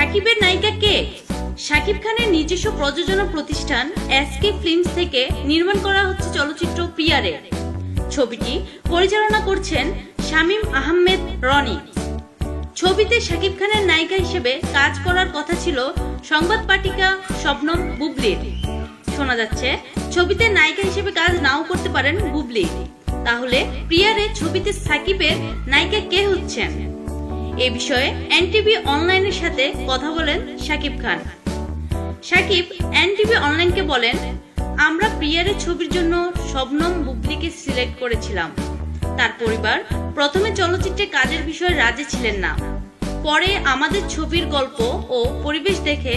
সাকিবের নায়িকা কে? শাকিব খানের নিজস্ব প্রযোজনা প্রতিষ্ঠান এসকে ফিল্মস থেকে নির্মাণ করা হচ্ছে চলচ্চিত্র প্রিয়ারে। ছবিটি পরিচালনা করছেন শামীম আহমেদ রনি। ছবিতে শাকিব খানের নায়িকা হিসেবে কাজ করার কথা ছিল সংবাদ পাঠিকা শবনম বুবলির। শোনা যাচ্ছে ছবিতে নায়িকা হিসেবে কাজ নাও করতে পারেন বুবলি। তাহলে প্রিয়ারে ছবিতে সাকিবের নায়িকা কে হচ্ছেন? এ বিষয়ে এনটিভি অনলাইনের সাথে কথা বলেন শাকিব খান। শাকিব এনটিভি অনলাইনকে বলেন, আমরা প্রিয়ারে ছবির জন্য শবনম বুবলিকে সিলেক্ট করেছিলাম। তার পরিবার প্রথমে চলচ্চিত্রে কাজের বিষয়ে রাজি ছিলেন না, পরে আমাদের ছবির গল্প ও পরিবেশ দেখে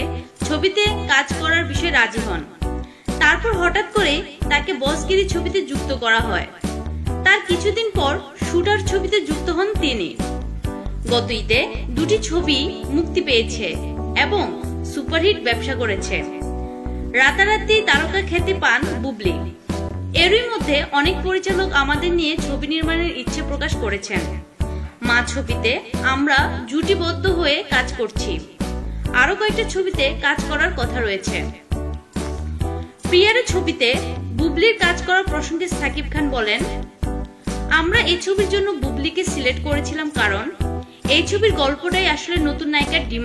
ছবিতে কাজ করার বিষয়ে রাজি হন। তারপর হঠাৎ করে তাকে বসগিরি ছবিতে যুক্ত করা হয়। তার কিছুদিন পর শুটার ছবিতে যুক্ত হন তিনি। গত ঈদে দুটি ছবি মুক্তি পেয়েছে এবং সুপারহিট ব্যবসা করেছে। রাতারাতি তারকা খ্যাতি পান বুবলি। এরই মধ্যে অনেক পরিচালক আমাদের নিয়ে ছবি নির্মাণের ইচ্ছে প্রকাশ করেছেন। মা ছবিতে আমরা জুটিবদ্ধ হয়ে কাজ করছি। আরো কয়েকটা ছবিতে কাজ করার কথা রয়েছে। প্রিয়ারে ছবিতে বুবলির কাজ করার প্রসঙ্গে সাকিব খান বলেন, আমরা এই ছবির জন্য বুবলিকে সিলেক্ট করেছিলাম কারণ এই ছবির গল্পটাই আসলে নতুন নায়িকার ডিমান্ড।